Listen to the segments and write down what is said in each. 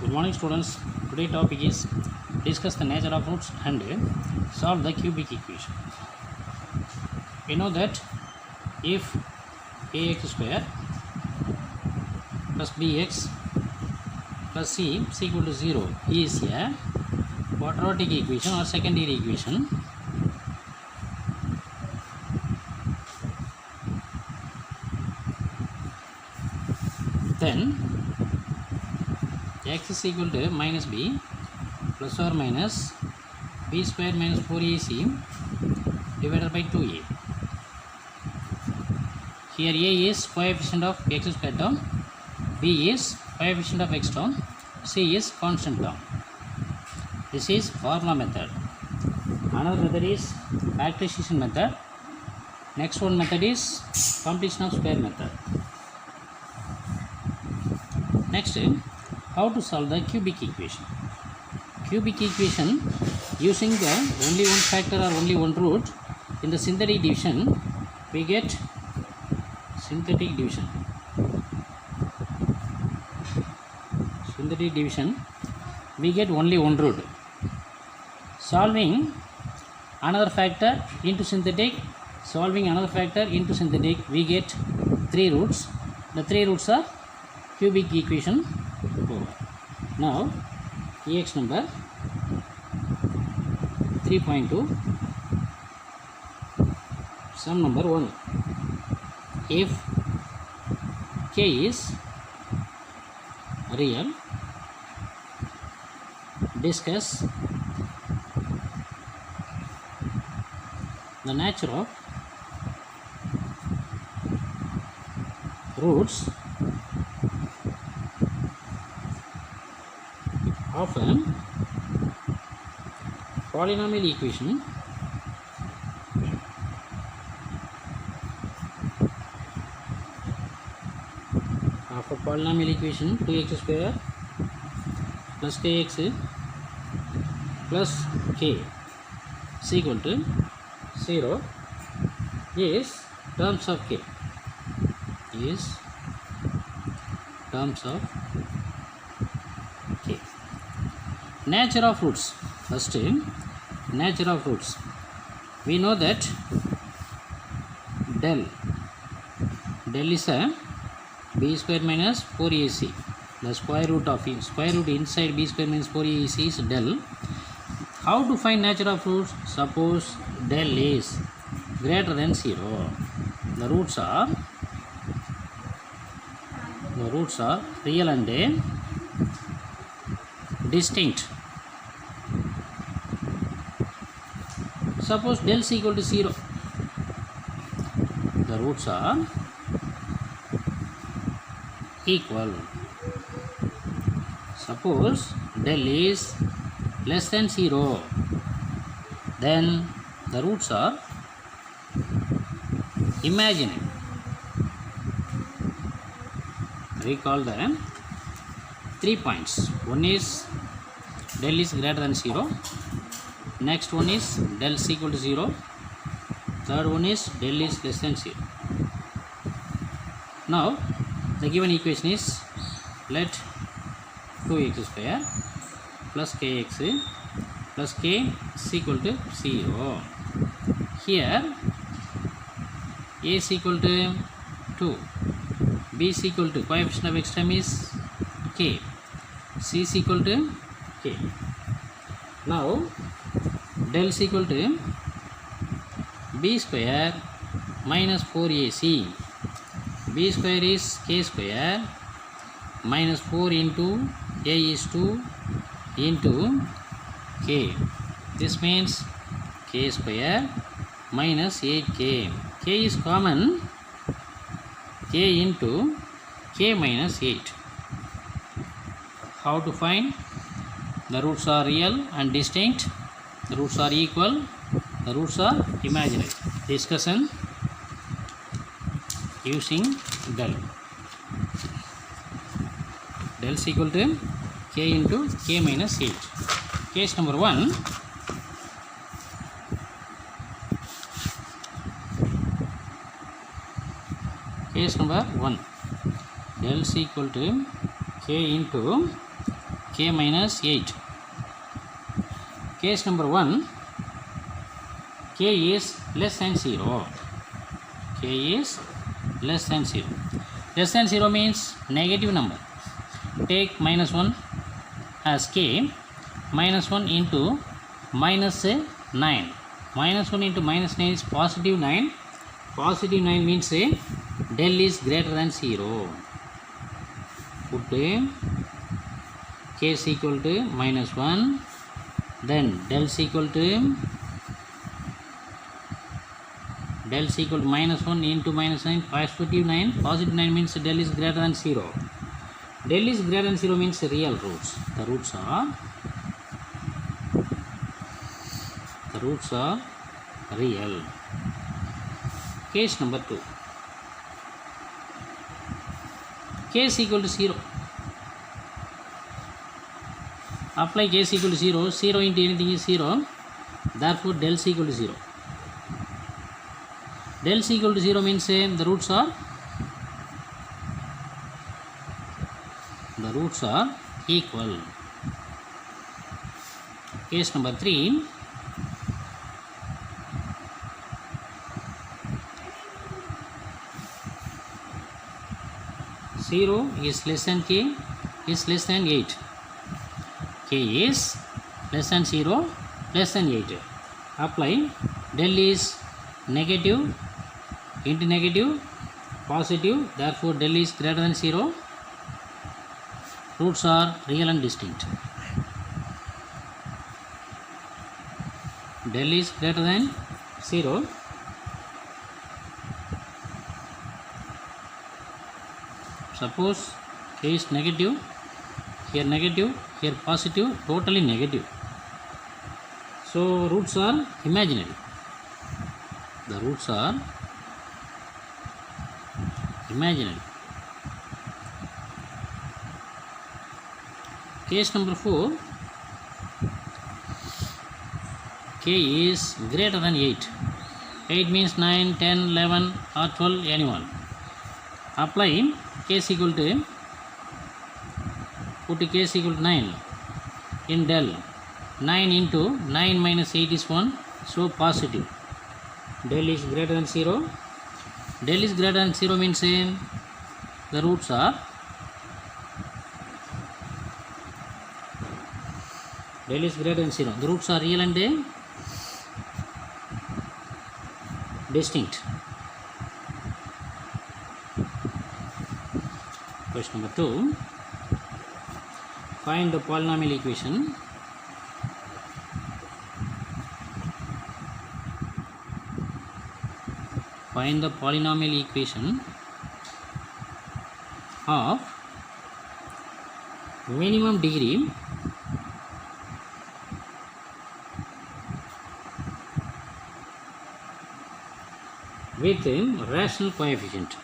Good morning students. Today topic is discuss the nature of roots and solve the cubic equation. We know that if ax square plus bx plus c is equal to 0 is a quadratic equation or secondary equation, then x is equal to minus b plus or minus b square minus 4ac divided by 2a. Here a is coefficient of x square term, b is coefficient of x term, c is constant term. This is formula method. Another method is factorization method. Next one method is completion of square method. Next, how to solve the cubic equation. Cubic equation using the only one factor or only one root. In the synthetic division we get we get only one root. Solving another factor into synthetic, we get 3 roots. The 3 roots are cubic equation over. Now Ex number 3.2, sum number 1. If k is real, discuss the nature of roots of a polynomial equation of a polynomial equation 2x square plus kx plus k is equal to 0 is terms of k, Nature of roots. First, nature of roots. We know that del is a b square minus 4ac. The square root inside b square minus 4ac is del. How to find nature of roots? Suppose del is greater than 0. The roots are real and distinct. Suppose del is equal to 0. The roots are equal. Suppose del is less than 0. Then the roots are imaginary. Recall the 3 points. One is del is greater than 0. Next one is del is equal to 0. Third one is del is less than 0. Now the given equation is, let 2x square plus kx plus k is equal to 0. Here a is equal to 2, b is equal to coefficient of x term is k, c is equal to k. Now del is equal to b square minus 4ac. b square is k square minus 4 into a is 2 into k. This means k square minus 8k. K is common, k into k minus 8. How to find? The roots are real and distinct. The roots are equal. The roots are imaginary. Discussion using del. Del is equal to k into k minus 8. Case number 1. Case number 1. Del is equal to k into k minus 8. Case number 1, k is less than 0. K is less than 0. Less than 0 means negative number. Take minus 1 as k. Minus 1 into minus 9. Minus 1 into minus 9 is positive 9. Positive 9 means del is greater than 0. Put k is equal to minus 1. Then del is equal to minus 1 into minus 9, positive 9. Positive 9 means del is greater than 0. Del is greater than 0 means real roots. The roots are real. Case number 2. K is equal to 0. Apply k is equal to 0. 0 into anything is 0. Therefore del is equal to 0. Del is equal to 0 means the roots are equal. Case number 3. Zero is less than k is less than 8. K is less than 0, less than 8. Apply del is negative into negative, positive. Therefore del is greater than 0. Roots are real and distinct. Del is greater than 0. Suppose k is negative, here positive, totally negative. So roots are imaginary. The roots are imaginary. Case number 4. K is greater than 8. 8 means 9, 10, 11 or 12, anyone. Apply k is equal to, put k is equal to 9 in del. 9 into 9 minus 8 is 1, so positive. Del is greater than 0. Del is greater than 0 means the roots are del is greater than 0. The roots are real and distinct. Question number 2. Find the polynomial equation. Find the polynomial equation of minimum degree with rational coefficient.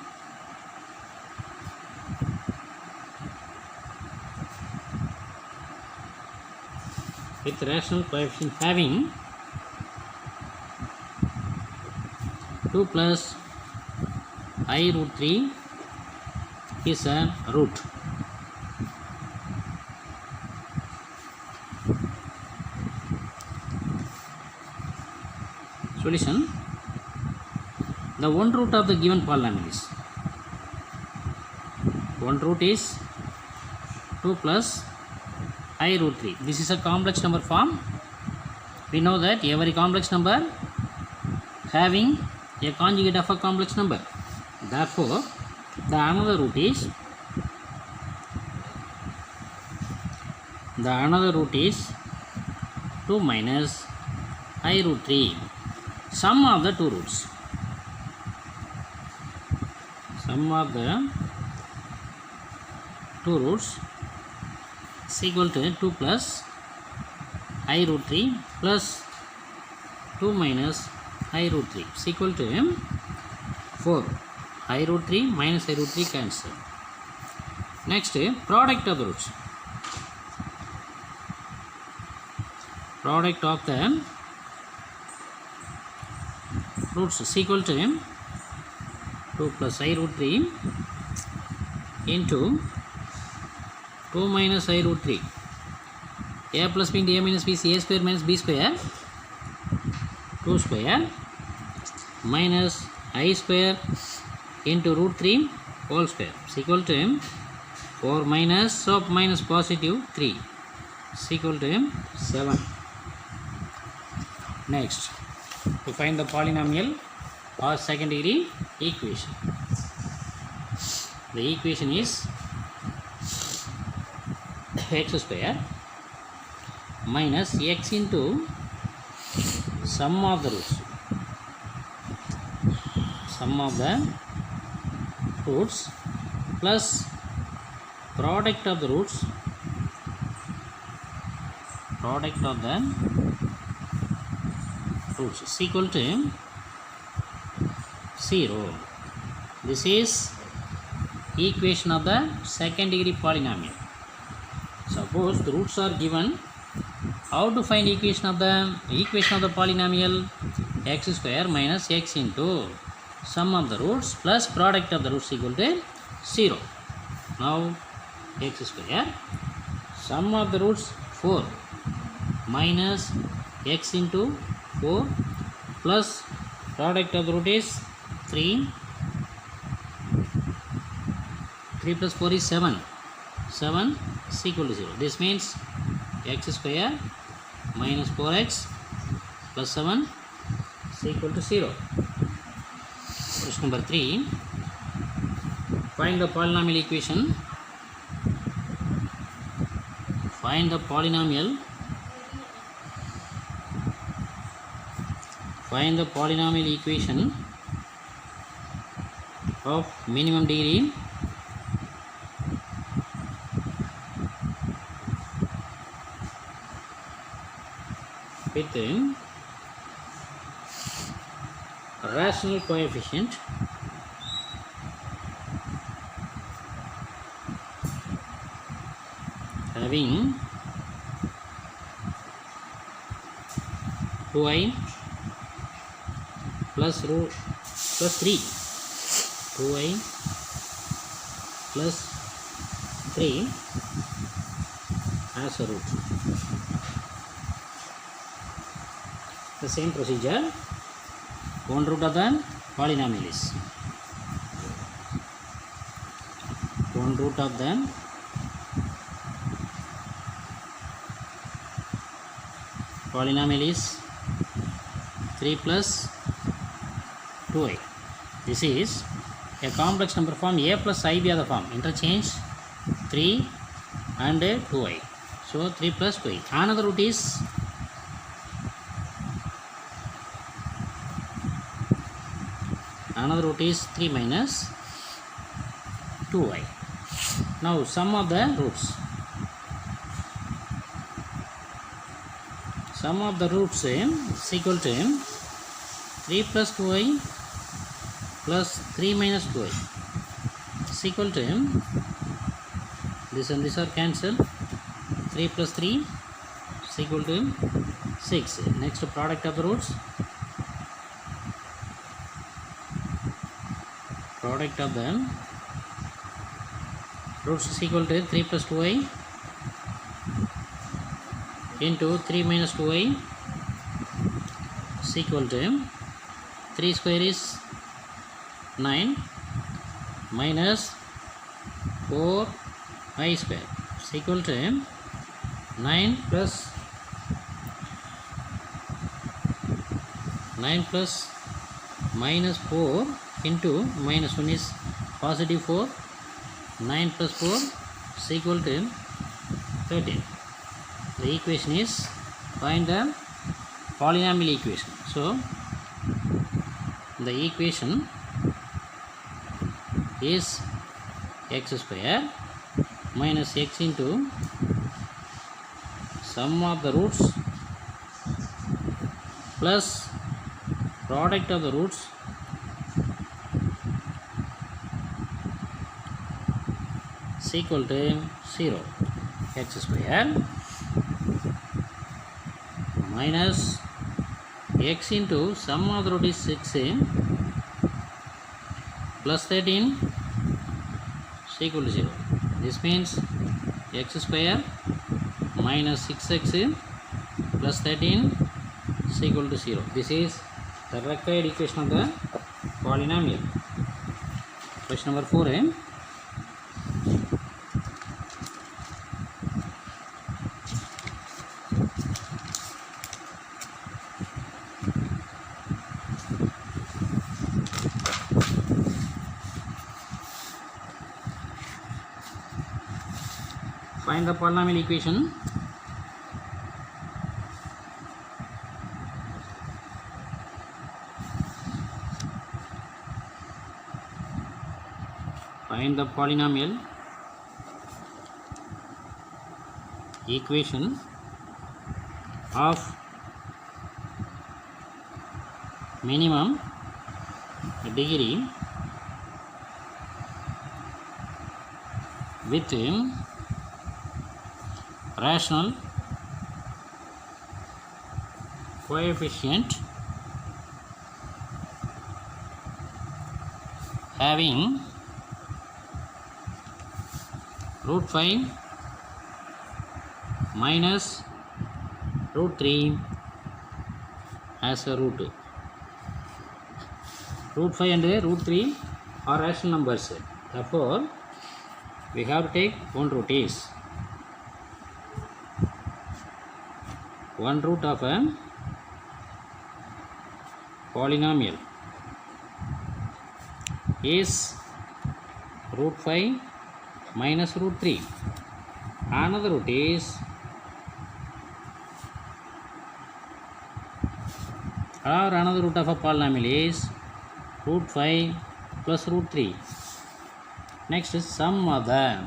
With rational coefficient having 2 plus I root 3 is a root. Solution. The one root of the given polynomial is, one root is 2 plus I root 3. This is a complex number form. We know that every complex number having a conjugate of a complex number. Therefore, the another root is 2 minus I root 3. Sum of the two roots. Sum of the two roots is equal to 2 plus I root 3 plus 2 minus I root 3 is equal to 4. I root 3 minus I root 3 cancel. Next, product of the roots. Product of the roots is equal to 2 plus I root 3 into 2 minus I root 3 a plus b into a minus b is a square minus b square 2 square minus I square into root 3 whole square is equal to 4 minus of minus positive 3 is equal to 7. Next, to find the polynomial or second degree equation. The equation is x square minus x into sum of the roots plus product of the roots is equal to 0. This is equation of the second degree polynomial. Suppose the roots are given. How to find equation of the polynomial? X square minus x into sum of the roots plus product of the roots equal to 0. Now x square sum of the roots 4 minus x into 4 plus product of the root is 3 plus 4 is 7 is equal to 0. This means x square minus 4x plus 7 is equal to 0. Question number 3. Find the polynomial equation. Find the polynomial equation of minimum degree with rational coefficient having 2i plus 3 2i plus 3 as a root. The same procedure. One root of the polynomial is polynomial is 3 plus 2i. This is a complex number form. A plus I be other form. Interchange 3 and 2i. So 3 plus 2i. Another root is another root is 3 minus 2i. Now sum of the roots. Sum of the roots is equal to 3 plus 2i plus 3 minus 2i is equal to this and this are cancelled. 3 plus 3 is equal to 6. Next, product of the roots. Product of the roots is equal to 3 plus 2i into 3 minus 2i is equal to 3 square is 9 minus 4i square is equal to 9 plus minus 4 into minus 1 is positive 4. 9 plus 4 is equal to 13. The equation is, find the polynomial equation. So the equation is x square minus x into sum of the roots plus product of the roots is equal to 0. X square minus x into sum of the root is 6 plus 13 is equal to 0. This means x square minus 6x plus 13 is equal to 0. This is the required equation of the polynomial. Question number 4. Find the polynomial equation. Find the polynomial equation of minimum degree with rational coefficient having root 5 minus root 3 as a root. Root 5 and root 3 are rational numbers. Therefore, we have to take one root is one root of a polynomial is root 5 minus root 3. Another root is another root of a polynomial is root 5 plus root 3. Next is sum of the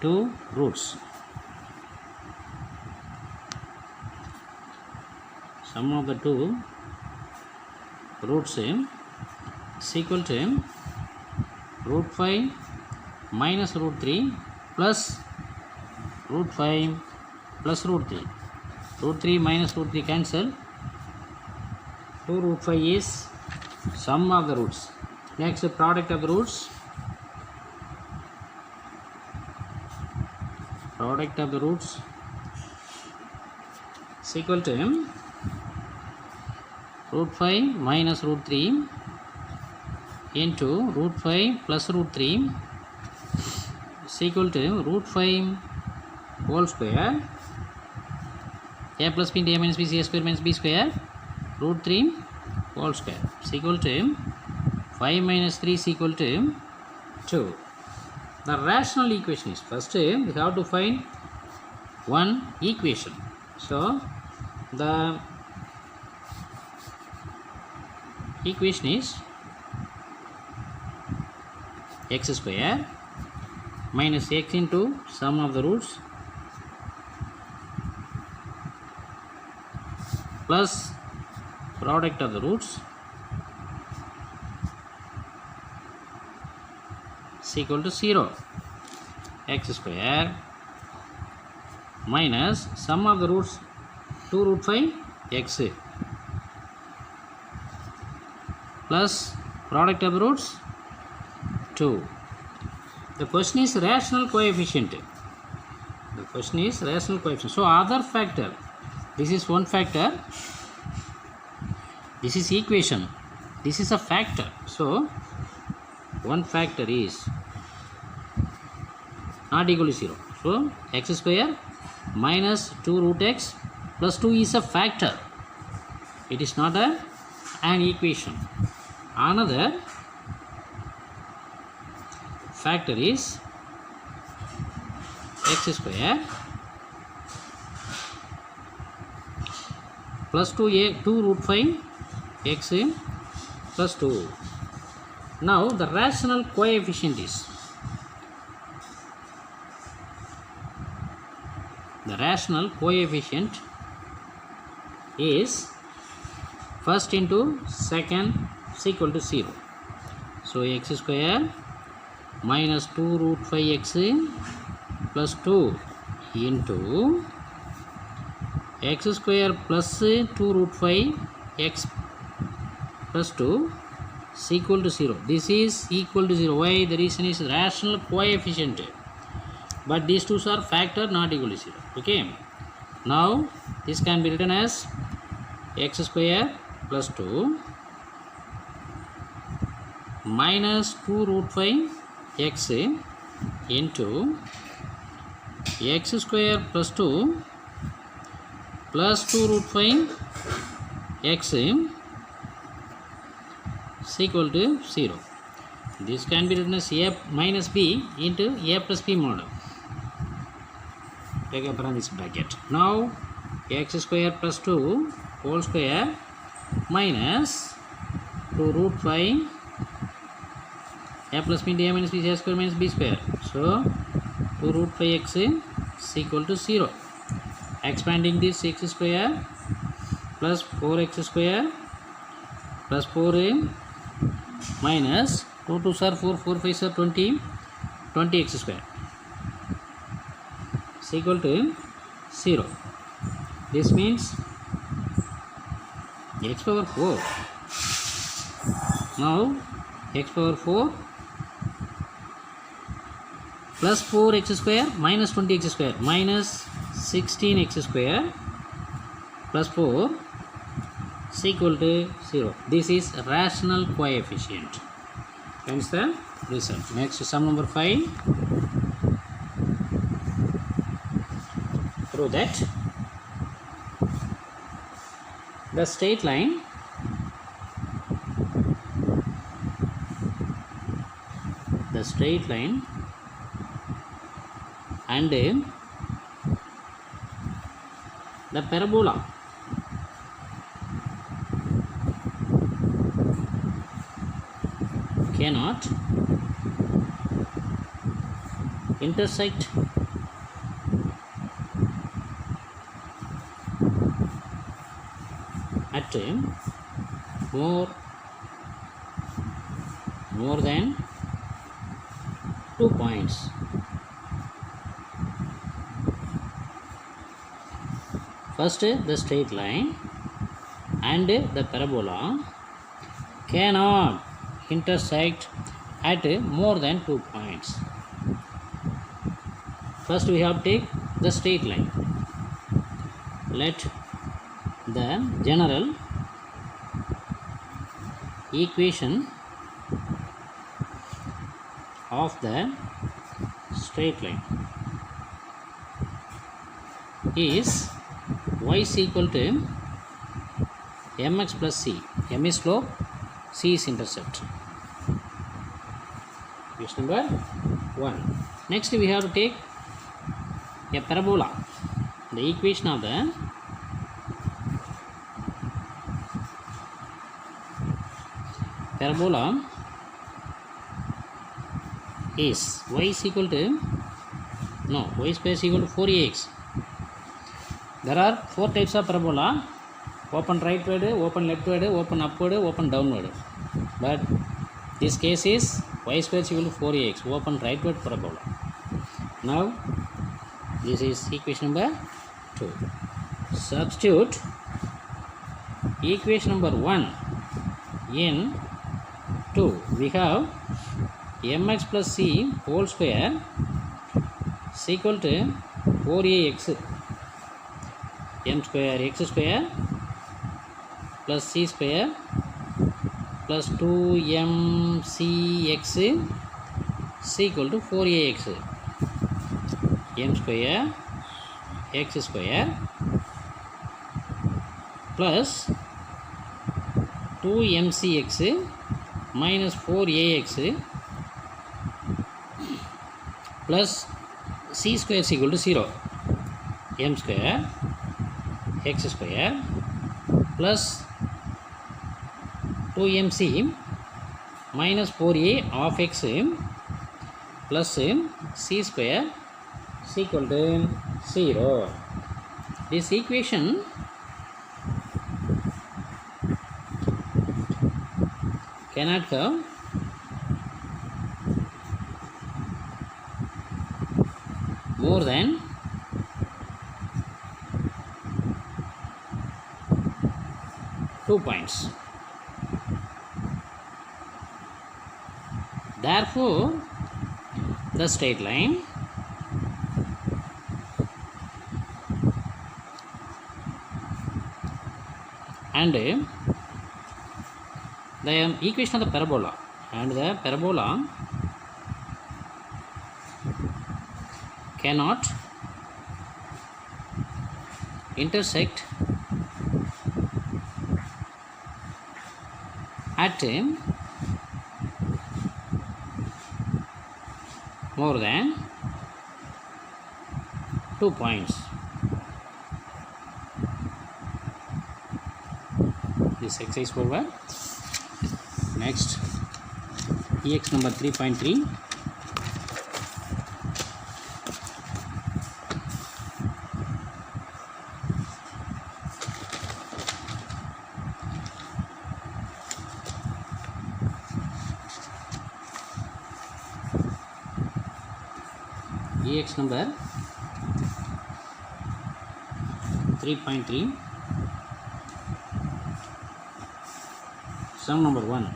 two roots. Sum of the two roots is equal to root 5 minus root 3 plus root 5 plus root 3. Root 3 minus root 3 cancel. 2 root 5 is sum of the roots. Next, product of the roots. Product of the roots is equal to root 5 minus root 3 into root 5 plus root 3 is equal to root 5 whole square, a plus b into a minus b c a square minus b square, root 3 whole square is equal to 5 minus 3 is equal to 2. The rational equation is, first we have to find one equation. So the equation is x square minus x into sum of the roots plus product of the roots is equal to 0. X square minus sum of the roots 2 root 5 x plus product of the roots 2. The question is rational coefficient. The question is rational coefficient. So other factor, this is one factor, this is equation, this is a factor. So one factor is not equal to 0. So x square minus 2 root x plus 2 is a factor. It is not an equation. Another factor is x square plus 2 root 5 x plus 2. Now the rational coefficient is, the rational coefficient is first into second is equal to 0. So x square minus 2 root 5x plus 2 into x square plus 2 root 5 x plus 2 is equal to 0. This is equal to 0. Why? The reason is rational coefficient. But these two are factor not equal to 0. Okay. Now this can be written as x square plus 2 minus 2 root 5 x into x square plus 2 plus 2 root 5 x is equal to 0. This can be written as a minus b into a plus b model. Take a parenthesis bracket. Now x square plus 2 whole square minus 2 root 5 a plus b into a minus b a square minus b square. So 2 root 5x is equal to 0. Expanding this x square plus 4x square plus 4 minus 2 2s are 4, 4 5s are 20, 20x square is equal to 0. This means x power 4. Now x power 4 plus 4x square minus 20x square minus 16x square plus 4 is equal to 0. This is rational coefficient. Hence the result. Next, sum number 5. Prove that the straight line and the parabola cannot intersect at more than 2 points. First, the straight line and the parabola cannot intersect at more than 2 points. First, we have to take the straight line. Let the general equation of the straight line is y is equal to mx plus c. M is slope, c is intercept. Question number 1. Next, we have to take a parabola. The equation of the parabola is y is equal to y square is equal to 4ax. There are 4 types of parabola: open rightward, open leftward, open upward, open downward. But this case is y square is equal to 4ax, open rightward parabola. Now this is equation number 2. Substitute equation number 1 in 2. We have mx plus c whole square is equal to 4ax, m square x square plus c square plus 2mcx is equal to 4ax, m square x square plus 2mcx minus 4ax plus c square is equal to 0. M square x square plus 2mc minus 4a of x plus c square is equal to 0. This equation cannot have more than 2 points. Therefore, the straight line and the equation of the parabola cannot intersect at more than 2 points. This exercise over. Next, EX number 3.3. EX number 3.3. Sum number 1.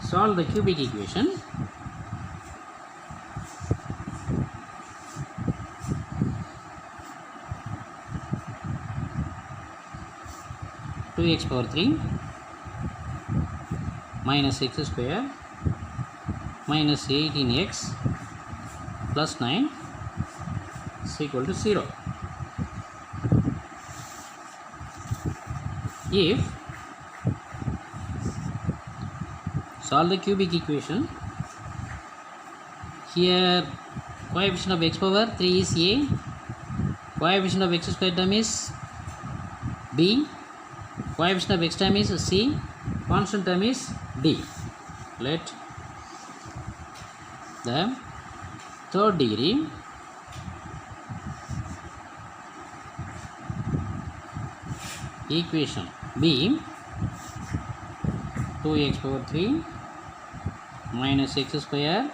Solve the cubic equation. Two x power 3 minus x square minus 18x plus 9 is equal to 0. If solve the cubic equation, here coefficient of x power 3 is a, coefficient of x square term is b, coefficient of x term is c, constant term is d. Let the third degree equation be 2x power 3 minus x square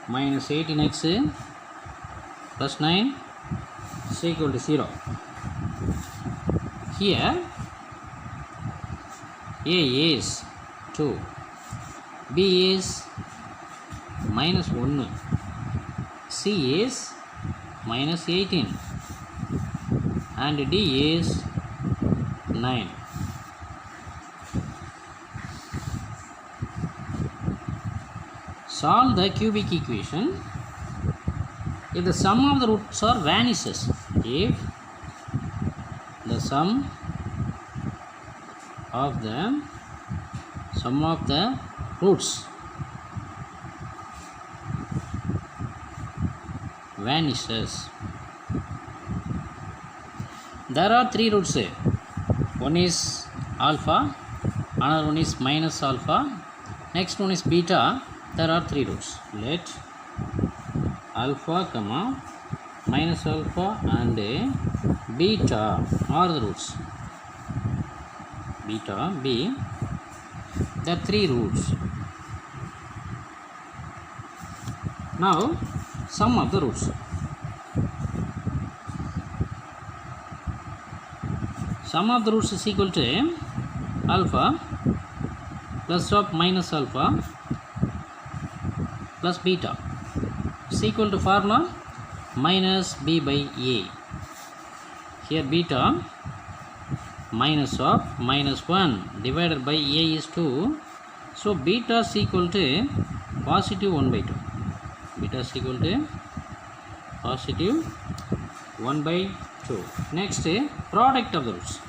minus 18x plus 9 is equal to 0. Here a is 2, b is minus 1, c is minus 18 and d is 9. Solve the cubic equation if the sum of the roots are vanishes. If the sum of the roots vanishes. There are 3 roots. One is alpha, another one is minus alpha, next one is beta. There are 3 roots. Let alpha comma minus alpha and beta are the roots. Beta b. There are 3 roots. Now sum of the roots. Sum of the roots is equal to alpha plus of minus alpha plus beta is equal to formula minus b by a. Here beta minus of minus 1 divided by a is 2. So beta is equal to positive 1 by 2. Beta is equal to positive 1 by 2. Next, product of the roots.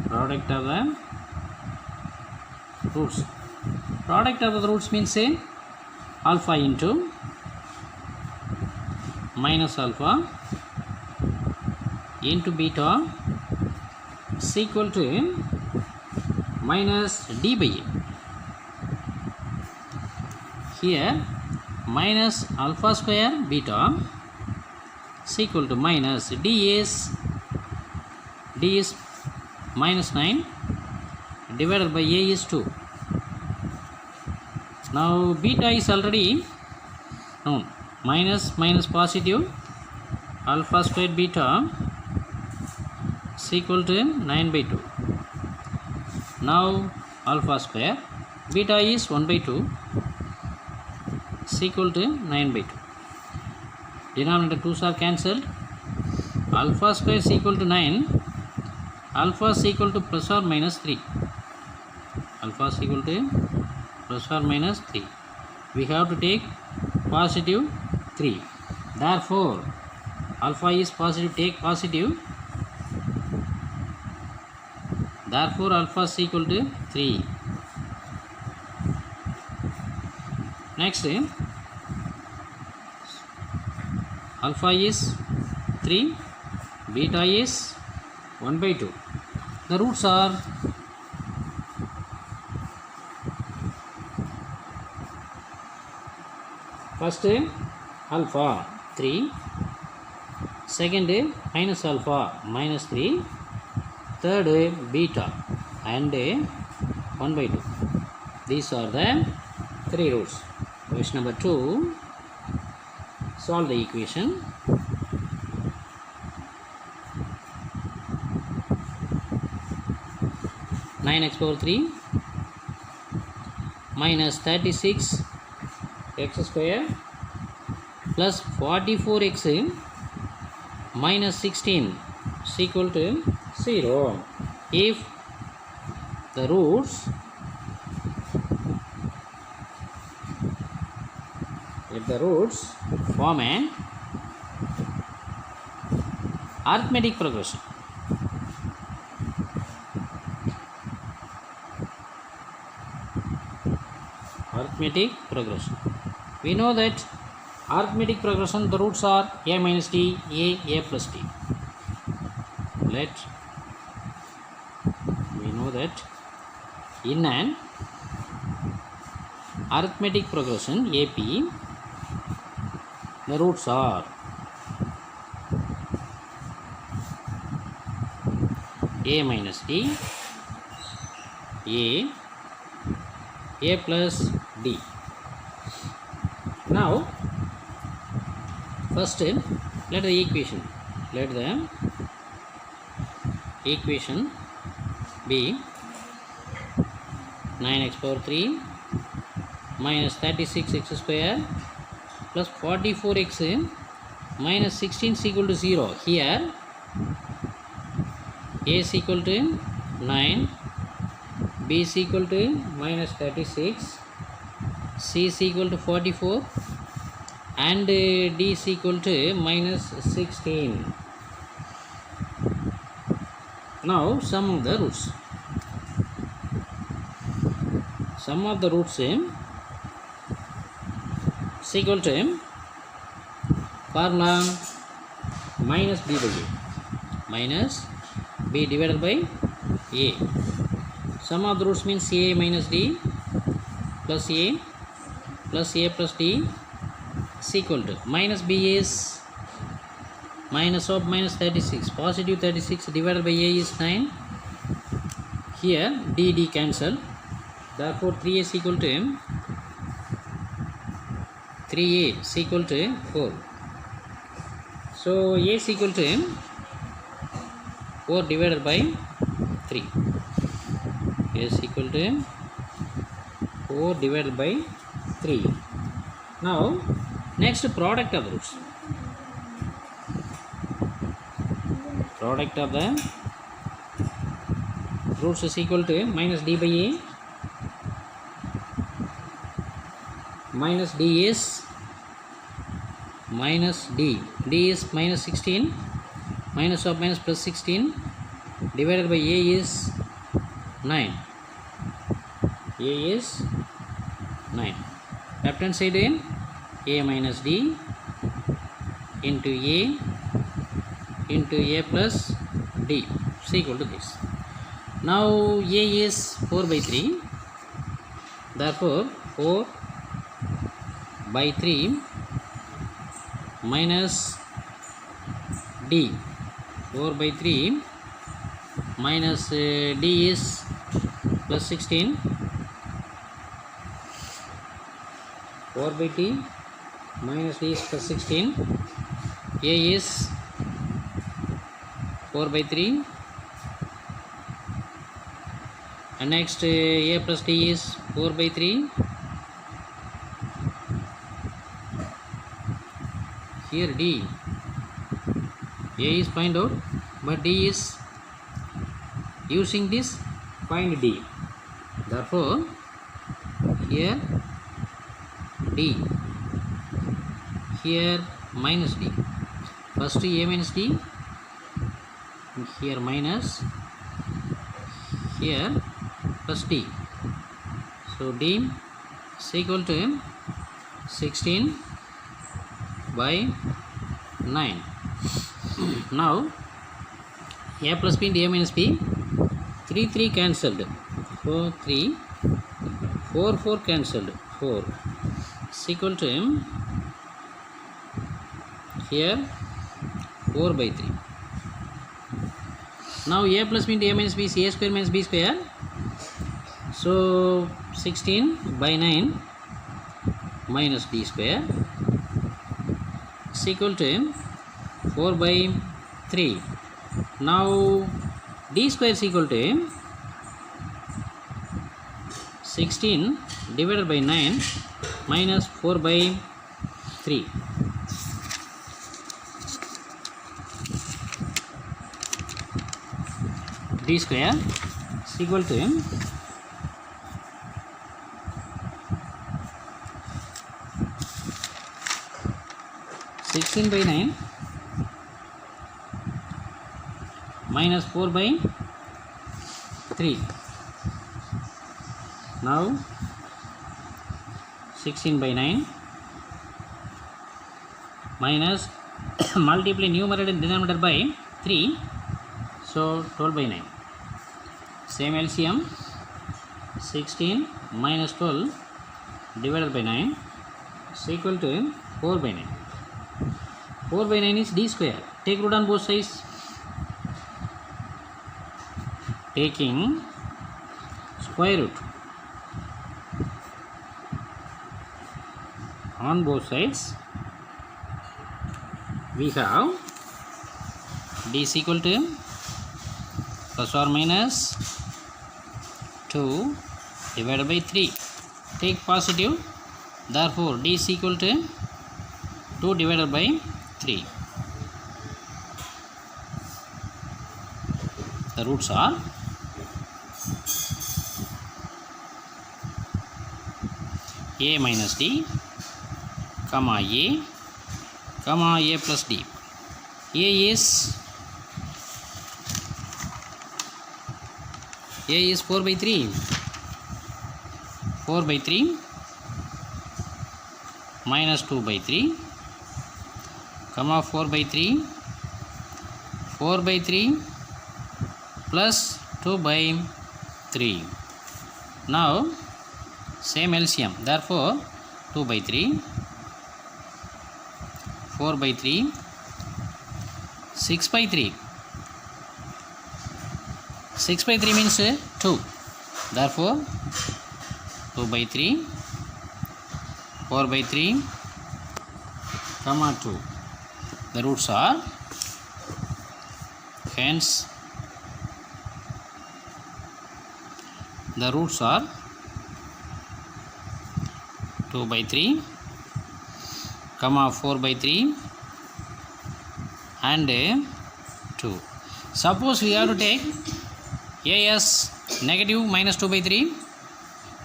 Product of the roots. Product of the roots means alpha into minus alpha into beta is equal to minus d by a. Here minus alpha square beta is equal to minus d is minus 9 divided by a is 2. Now beta is already known. Minus positive alpha squared beta is equal to 9 by 2. Now alpha square beta is 1 by 2 is equal to 9 by 2. Denominator 2's are cancelled. Alpha square is equal to 9. Alpha is equal to plus or minus 3. Alpha is equal to plus or minus 3. We have to take positive 3. Therefore, alpha is positive. Take positive. Therefore, alpha is equal to 3. Next, alpha is 3, beta is 1 by 2. The roots are first alpha 3, second minus alpha minus 3, third beta and 1 by 2. These are the 3 roots. Question number 2. Solve the equation. Nine x power 3 minus 36 x square plus 44x minus 16 is equal to 0 if the roots form an arithmetic progression. Arithmetic progression. We know that arithmetic progression, the roots are a minus d, a plus d. We know that in an arithmetic progression AP, the roots are a minus d, a plus d. Now, first let the equation be 9x power 3 minus 36x square plus 44x minus 16 is equal to 0. Here a is equal to 9, b is equal to minus 36, c is equal to 44 and d is equal to minus 16. Now sum of the roots. Sum of the roots is equal to formula minus b by a, minus b divided by a. Sum of the roots means a minus d plus a plus d is equal to minus b is minus of minus 36, positive 36 divided by a is 9. Here d cancelled. Therefore 3a is equal to 3a is equal to 4. So a is equal to 4 divided by 3. A is equal to 4 divided by 3. Now next, product of the roots. Product of the roots is equal to minus d by a minus d is minus d is minus 16, minus of minus plus 16 divided by a is 9. A is 9. Left hand side in a minus d into a plus d is equal to this. Now a is 4 by 3. Therefore 4 by 3 minus d, 4 by 3 minus d is plus 16, 4 by t minus d is plus 16, a is 4 by 3 And next a plus d is 4 by 3. Here d, a is find out, but d is using this find d. Therefore here d, here minus d. First a minus d, here minus, here plus d. So d is equal to 16 by 9. Now a plus b and a minus b, 3 cancelled, 4 3, 4 cancelled, 4 is equal to here 4 by 3. Now a plus b and a minus b is a square minus b square. So 16 by 9 minus d square is equal to 4 by 3. Now d square is equal to 16 divided by 9 minus 4 by 3. D square is equal to 16 by 9 minus 4 by 3. Now 16 by 9 minus multiply numerator and denominator by 3, so 12 by 9. Same LCM, 16 minus 12 divided by 9 is equal to 4 by 9. 4 by 9 is d square. Take root on both sides. Taking square root on both sides, we have d is equal to plus or minus 2 divided by 3. Take positive, therefore d is equal to 2 divided by 3. The roots are a minus d, comma a, comma a plus d. A is 4 by 3. 4 by 3 minus 2 by 3, comma 4 by 3, 4 by 3 plus 2 by 3. Now same LCM, therefore 2 by 3, 4 by 3, 6 by 3. 6 by 3 means 2, therefore 2 by 3, 4 by 3, comma 2. The roots are, hence the roots are 2 by 3, comma 4 by 3 and 2. Suppose we have to take a as negative minus 2 by 3,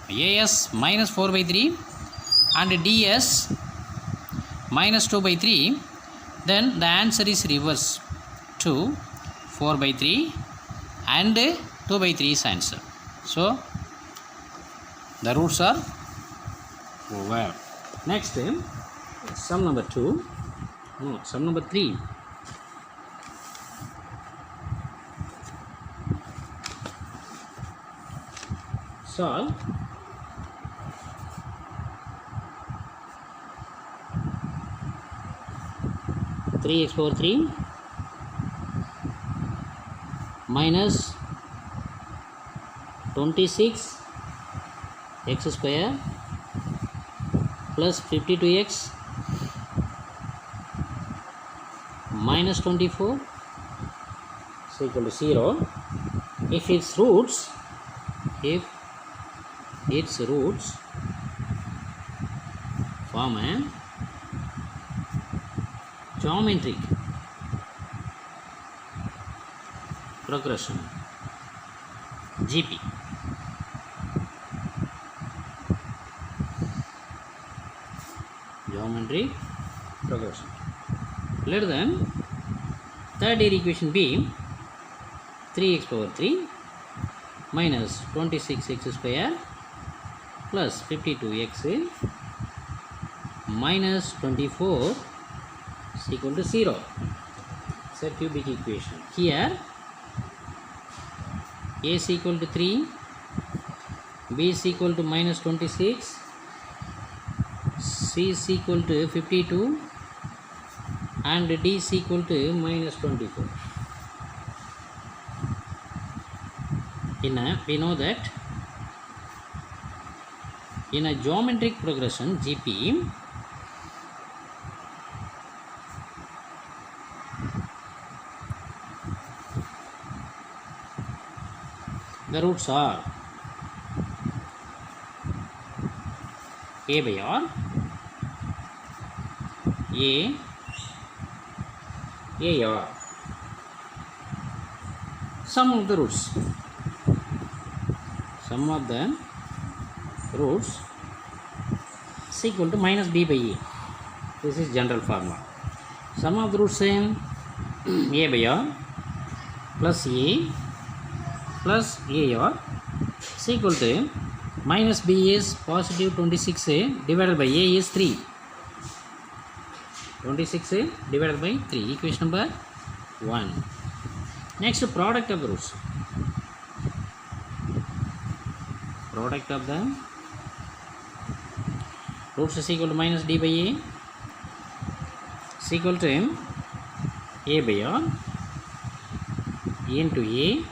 a as minus 4 by 3 and d as minus 2 by 3, then the answer is reverse. 2, 4 by 3 and 2 by 3 is answer. So the roots are over. Next, sum number 2, no, sum number 3. Solve 3x power 3 minus 26 x square plus 52x minus 24 is equal to 0. If its roots if its roots form a geometric progression GP. Geometric progression. Let the third equation be 3x power 3 minus 26x square plus 52x minus 24 is equal to 0. It's a cubic equation. Here a is equal to 3, b is equal to minus 26, c is equal to 52 and d is equal to minus 24. We know that in a geometric progression GP, the roots are a by r, a r. Sum of the roots is equal to minus b by a. This is general formula. Sum of the roots in a by r plus a plus AR is equal to minus B is positive 26 divided by A is 3. 26 divided by 3. Equation number 1. Next, product of the roots. Product of the roots is equal to minus D by A is equal to A by R into A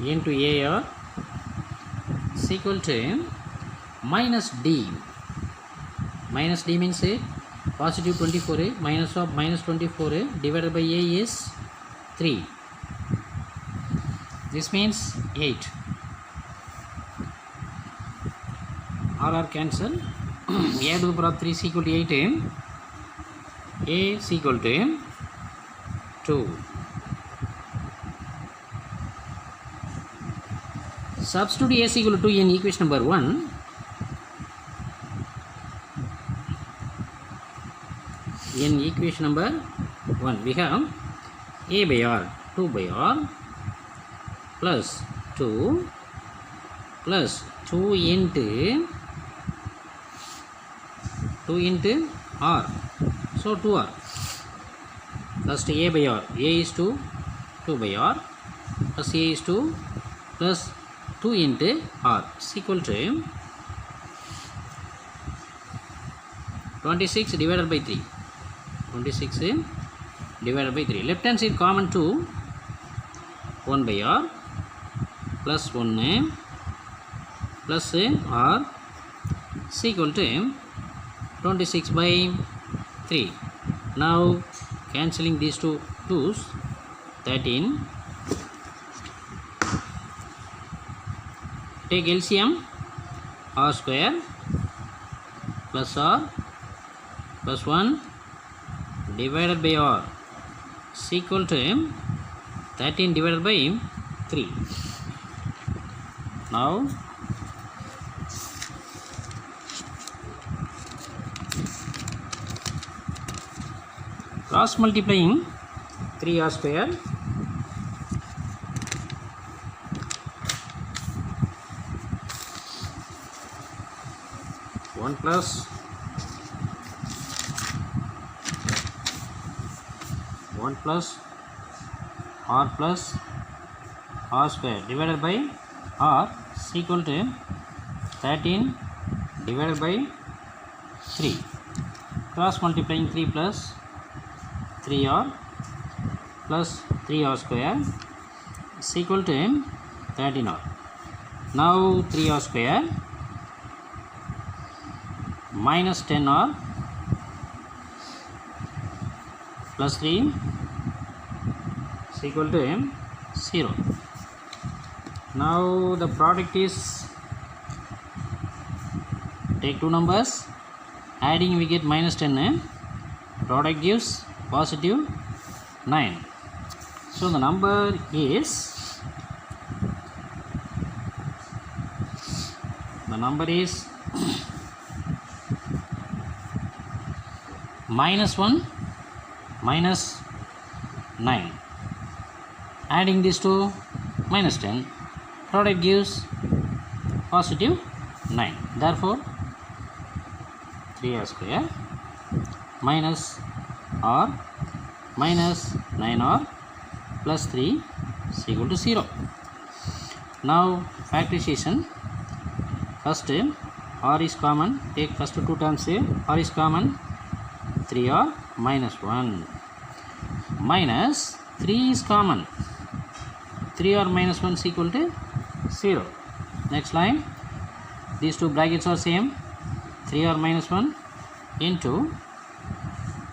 into AR is equal to minus D. Minus D means positive 24, minus of minus 24 divided by A is 3. This means 8. R cancel. A to the power of 3 is equal to 8. A is equal to 2. Substitute A is equal to 2 in equation number 1. In equation number 1, we have A by R, 2 by R plus 2 into R. So 2R. First A by R. A is 2 by R plus A is 2 plus 2 into R is equal to 26 divided by 3. 26 divided by 3. Left hand side common 2. 1 by R plus 1 plus R is equal to 26 by 3. Now cancelling these two 2's, 13. Take LCM, R square plus R plus 1 divided by R is equal to 13 divided by 3. Now cross multiplying 3R square plus 1 plus R square divided by R is equal to 13 divided by 3. Cross multiplying 3 plus 3R plus 3R square is equal to 13R. Now 3R square minus 10R plus 3 is equal to 0. Now the product is, take two numbers, adding we get minus 10, product gives positive 9. So the number is minus 1 minus 9. Adding this to minus 10, product gives positive 9. Therefore 3r square minus r minus 9r plus 3 is equal to 0. Now factorization. First r is common, take first two terms here, r is common, 3r minus 1 minus 3 is common, 3r minus 1 is equal to 0. Next line, these two brackets are same, 3r minus 1 into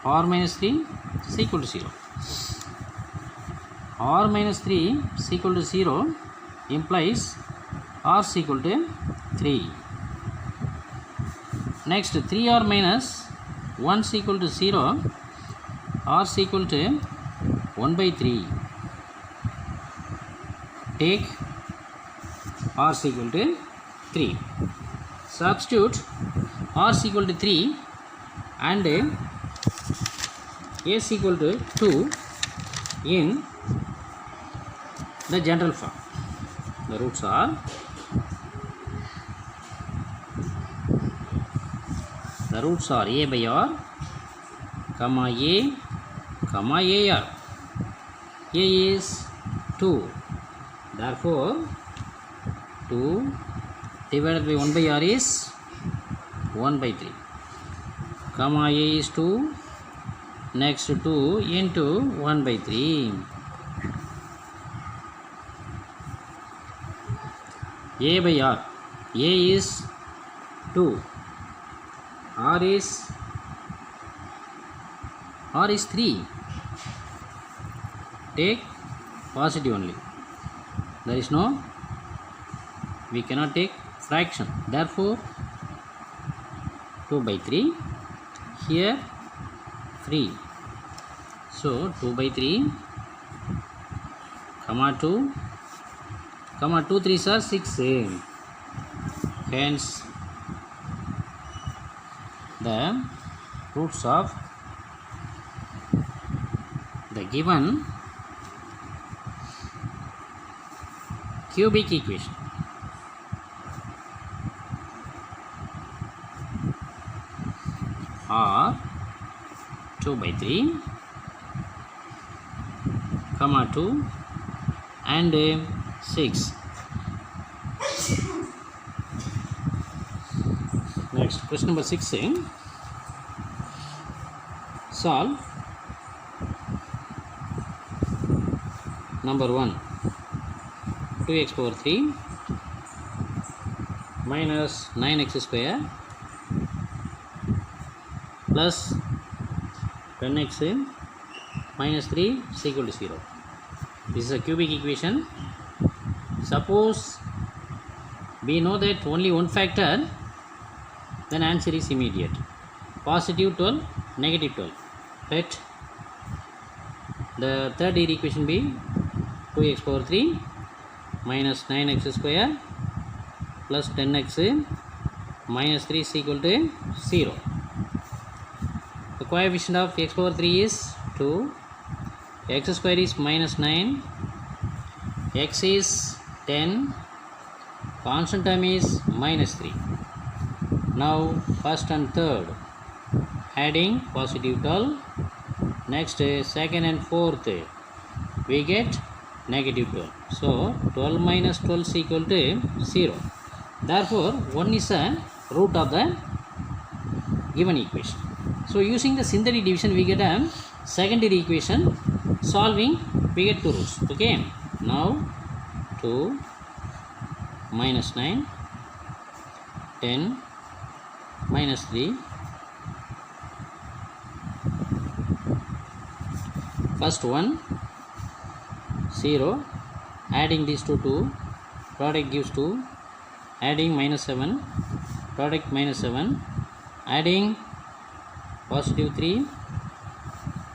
r minus 3 is equal to 0. R minus 3 is equal to 0 implies r is equal to 3. Next 3r minus 1 is equal to 0, r is equal to 1 by 3. Take r is equal to 3. Substitute r is equal to 3 and a is equal to 2 in the general form. The roots are a by r, comma a, comma ar. A is 2. Therefore 2 divided by 1 by r is 1 by 3. Comma a is 2. Next 2 into 1 by 3. A by r. A is 2. R is 3. Take positive only. There is no, we cannot take fraction. Therefore 2 by 3. Here 3. So 2 by 3, comma 2, comma 2 3s are 6. Hence the roots of the given cubic equation are 2 by 3, comma 2 and 6. Next, question number 6. Solve number 1, 2x power 3 minus 9x square plus 10x minus 3 is equal to 0. This is a cubic equation. Suppose we know that only one factor, then answer is immediate. Positive 12, negative 12. Let the third equation be 2x power 3 minus 9x square plus 10x minus 3 is equal to 0. The coefficient of x power 3 is 2, x square is minus 9, x is 10, constant term is minus 3. Now first and third adding positive 12, next second and fourth we get negative 12. So 12 minus 12 is equal to 0. Therefore 1 is a root of the given equation. So using the synthetic division we get a secondary equation. Solving we get two roots. Okay. Now 2 minus 9, 10 minus 3. First one 0, adding these two 2, product gives 2, adding minus 7, product minus 7, adding positive 3,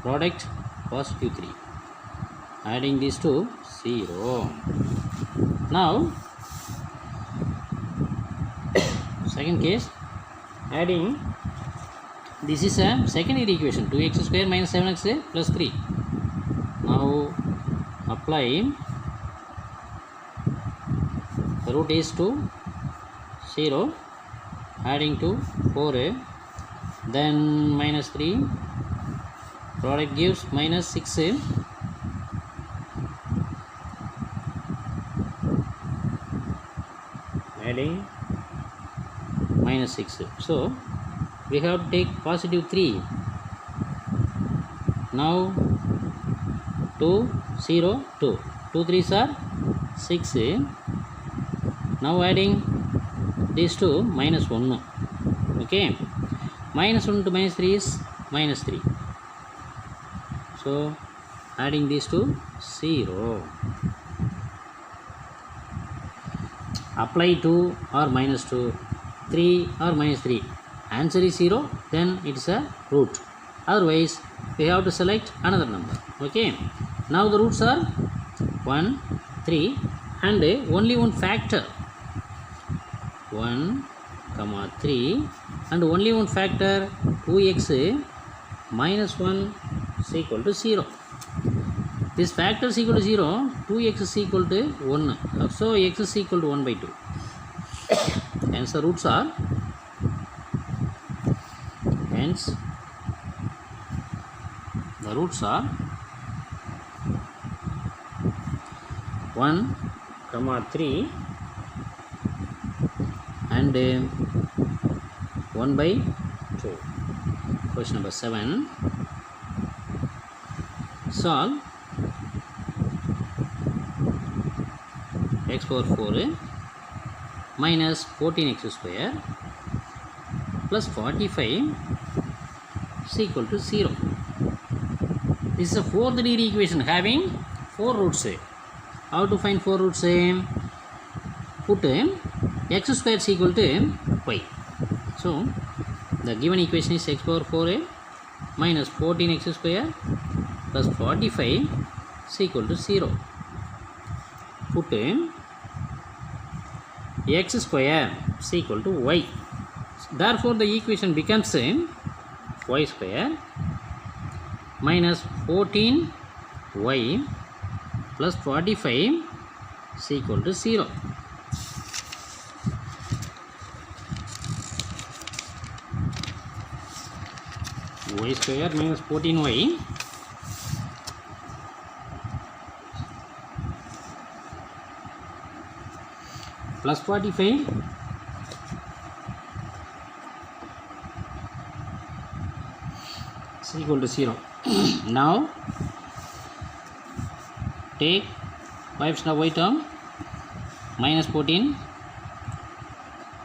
product positive 3, adding these two 0. Now second case, adding, this is a secondary equation, 2x square minus 7x plus 3. Now apply, the root is to 0, adding to 4, then minus 3, product gives minus 6, adding minus 6. So we have to take positive 3. Now 2, 0, 2. 2 3s are 6. Now adding these two, minus 1. Okay. Minus 1 to minus 3 is minus 3. So adding these two, 0. Apply 2 or minus 2, 3 or minus 3. Answer is 0, then it is a root. Otherwise, we have to select another number. Okay. Now the roots are 1, 3 and only one factor. 1, 3 and only one factor, 2x minus 1 is equal to 0. This factor is equal to 0, 2x is equal to 1. So x is equal to 1 by 2. Hence the roots are, the roots are 1, 3 and 1 by 2. Question number 7. Solve x power 4 minus 14x square plus 45 is equal to 0. This is a fourth degree equation having 4 roots. How to find 4 roots? Put x square is equal to y. So the given equation is x power 4 minus 14x square plus 45 is equal to 0. Put x square is equal to y. Therefore the equation becomes y square minus 14y plus 45 is equal to 0. Y square minus 14y plus 45 is equal to 0. Now take 5 y term minus 14,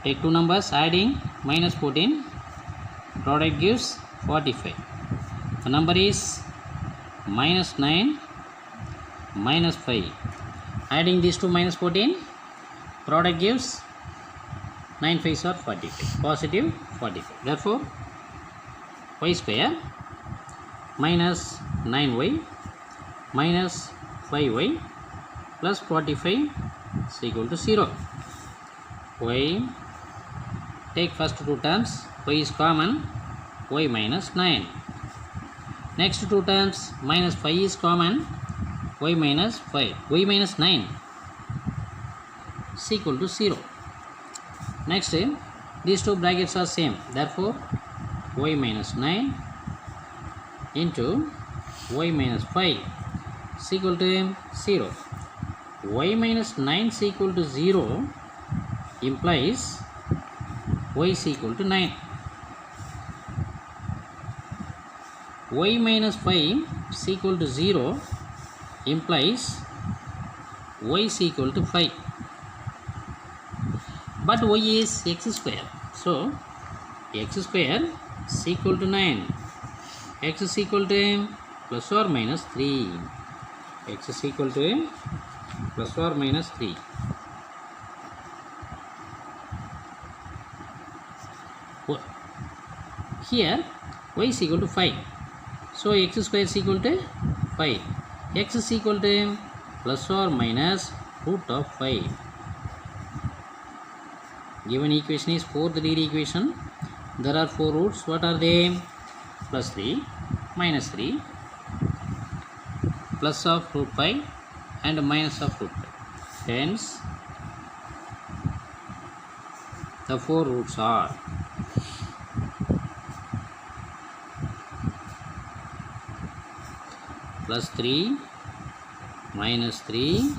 take two numbers adding minus 14, product gives 45. The number is minus 9 minus 5. Adding these two minus 14, product gives 9 5s are 45, positive 45. Therefore y square minus 9y minus 5y plus 45 is equal to 0. Y, take first two terms, y is common, y minus 9. Next two terms, minus 5 is common, y minus 5, y minus 9 is equal to 0. Next, these two brackets are same, therefore y minus 9 into y minus 5 is equal to 0. Y minus 9 is equal to 0 implies y is equal to 9. Y minus 5 is equal to 0 implies y is equal to 5. But y is x square. So x square is equal to 9. X is equal to plus or minus 3. X is equal to plus or minus 3. Here y is equal to 5. So x square is equal to 5. X is equal to plus or minus root of 5. Given equation is fourth degree equation. There are 4 roots. What are they? Plus 3, minus 3, plus of root 5 and minus of root 5. Hence, the 4 roots are plus 3, minus 3,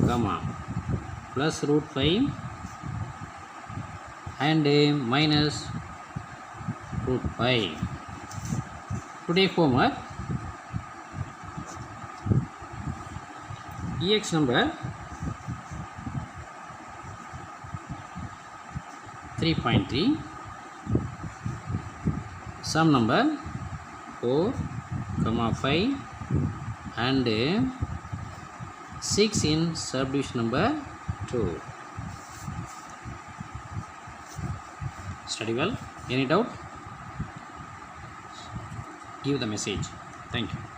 comma, plus root 5 and minus root 5. Today homework, EX number 3.3, sum number 4, 5 and 6 in subdivision number 2. Study well. Any doubt? Give the message. Thank you.